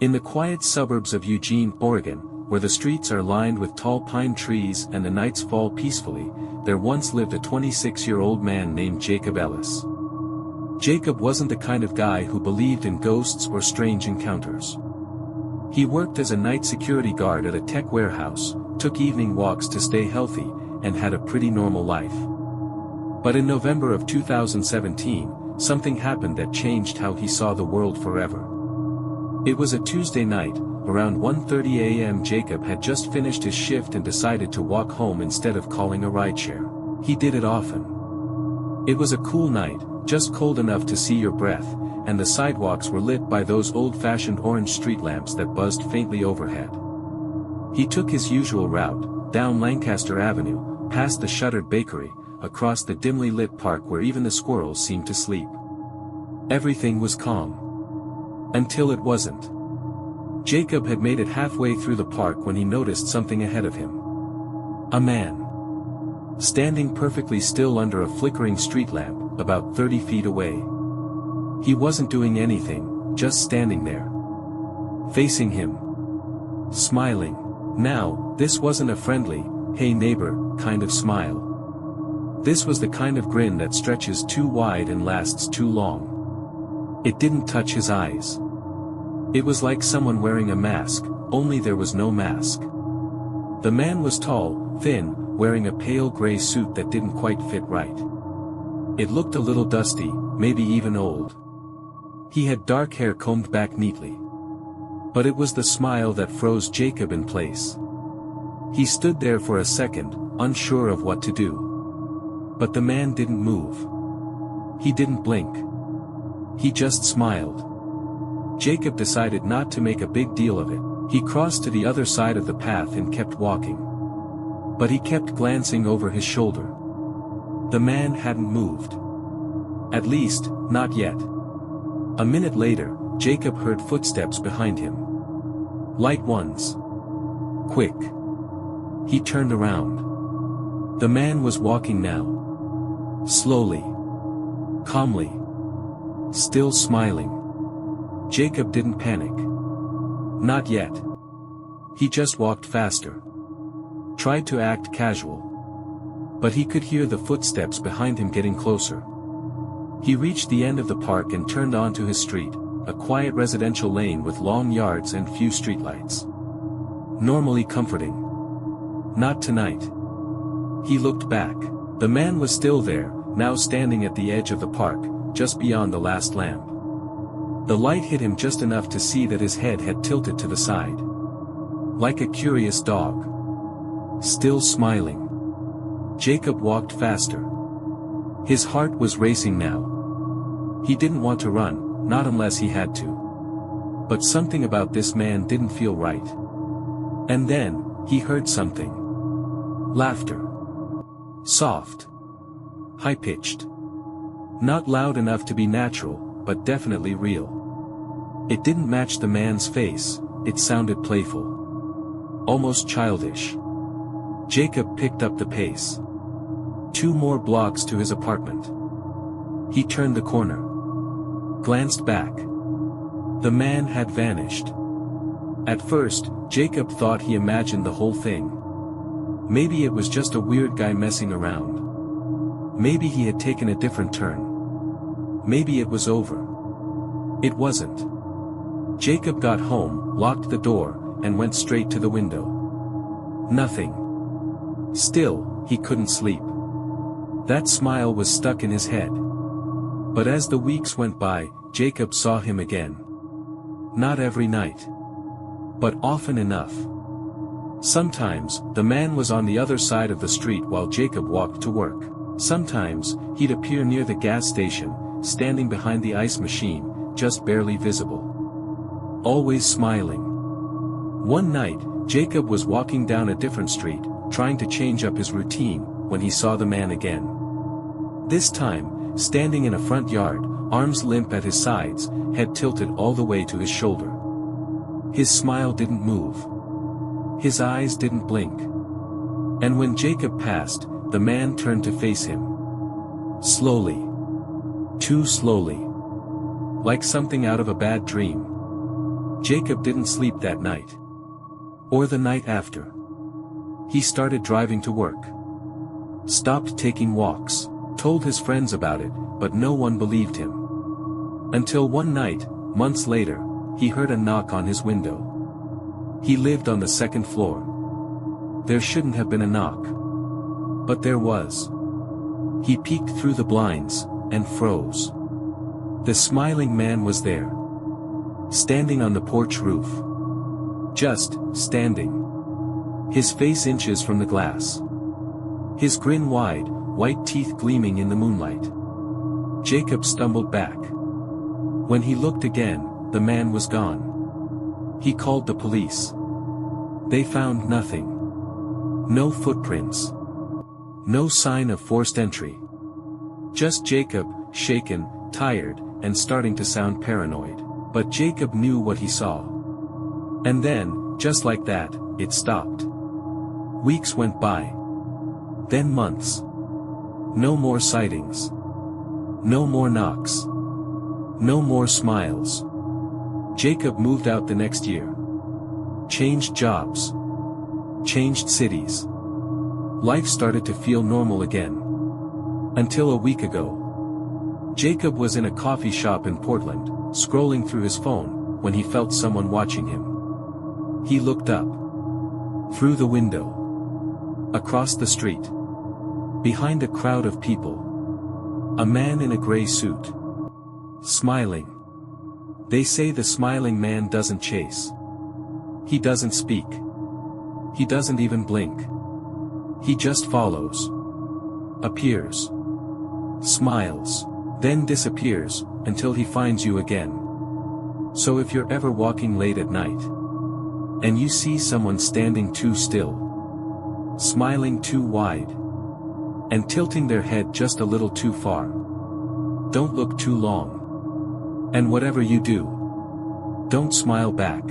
In the quiet suburbs of Eugene, Oregon, where the streets are lined with tall pine trees and the nights fall peacefully, there once lived a 26-year-old man named Jacob Ellis. Jacob wasn't the kind of guy who believed in ghosts or strange encounters. He worked as a night security guard at a tech warehouse, took evening walks to stay healthy, and had a pretty normal life. But in November of 2017, something happened that changed how he saw the world forever. It was a Tuesday night, around 1:30 a.m. Jacob had just finished his shift and decided to walk home instead of calling a rideshare. He did it often. It was a cool night, just cold enough to see your breath, and the sidewalks were lit by those old-fashioned orange street lamps that buzzed faintly overhead. He took his usual route, down Lancaster Avenue, past the shuttered bakery, across the dimly lit park where even the squirrels seemed to sleep. Everything was calm. Until it wasn't. Jacob had made it halfway through the park when he noticed something ahead of him. A man. Standing perfectly still under a flickering street lamp, about 30 feet away. He wasn't doing anything, just standing there. Facing him. Smiling. Now, this wasn't a friendly, "Hey neighbor," kind of smile. This was the kind of grin that stretches too wide and lasts too long. It didn't touch his eyes. It was like someone wearing a mask, only there was no mask. The man was tall, thin, wearing a pale gray suit that didn't quite fit right. It looked a little dusty, maybe even old. He had dark hair combed back neatly. But it was the smile that froze Jacob in place. He stood there for a second, unsure of what to do. But the man didn't move. He didn't blink. He just smiled. Jacob decided not to make a big deal of it. He crossed to the other side of the path and kept walking. But he kept glancing over his shoulder. The man hadn't moved. At least, not yet. A minute later, Jacob heard footsteps behind him. Light ones. Quick. He turned around. The man was walking now. Slowly. Calmly. Still smiling. Jacob didn't panic. Not yet. He just walked faster. Tried to act casual. But he could hear the footsteps behind him getting closer. He reached the end of the park and turned onto his street, a quiet residential lane with long yards and few streetlights. Normally comforting. Not tonight. He looked back. The man was still there, now standing at the edge of the park, just beyond the last lamp. The light hit him just enough to see that his head had tilted to the side. Like a curious dog. Still smiling. Jacob walked faster. His heart was racing now. He didn't want to run, not unless he had to. But something about this man didn't feel right. And then, he heard something. Laughter. Soft. High-pitched. Not loud enough to be natural, but definitely real. It didn't match the man's face, it sounded playful. Almost childish. Jacob picked up the pace. 2 more blocks to his apartment. He turned the corner. Glanced back. The man had vanished. At first, Jacob thought he imagined the whole thing. Maybe it was just a weird guy messing around. Maybe he had taken a different turn. Maybe it was over. It wasn't. Jacob got home, locked the door, and went straight to the window. Nothing. Still, he couldn't sleep. That smile was stuck in his head. But as the weeks went by, Jacob saw him again. Not every night. But often enough. Sometimes, the man was on the other side of the street while Jacob walked to work. Sometimes, he'd appear near the gas station, standing behind the ice machine, just barely visible. Always smiling. One night, Jacob was walking down a different street, trying to change up his routine, when he saw the man again. This time, standing in a front yard, arms limp at his sides, head tilted all the way to his shoulder. His smile didn't move. His eyes didn't blink. And when Jacob passed, the man turned to face him. Slowly. Too slowly. Like something out of a bad dream. Jacob didn't sleep that night. Or the night after. He started driving to work. Stopped taking walks. Told his friends about it, but no one believed him. Until one night, months later, he heard a knock on his window. He lived on the second floor. There shouldn't have been a knock. But there was. He peeked through the blinds, and froze. The smiling man was there. Standing on the porch roof. Just, standing. His face inches from the glass. His grin wide, white teeth gleaming in the moonlight. Jacob stumbled back. When he looked again, the man was gone. He called the police. They found nothing. No footprints. No sign of forced entry. Just Jacob, shaken, tired, and starting to sound paranoid. But Jacob knew what he saw. And then, just like that, it stopped. Weeks went by. Then months. No more sightings. No more knocks. No more smiles. Jacob moved out the next year. Changed jobs. Changed cities. Life started to feel normal again. Until a week ago. Jacob was in a coffee shop in Portland, scrolling through his phone, when he felt someone watching him. He looked up. Through the window. Across the street. Behind a crowd of people. A man in a gray suit. Smiling. They say the smiling man doesn't chase. He doesn't speak. He doesn't even blink. He just follows. Appears. Smiles. Then disappears, until he finds you again. So if you're ever walking late at night, and you see someone standing too still, smiling too wide, and tilting their head just a little too far, don't look too long. And whatever you do, don't smile back.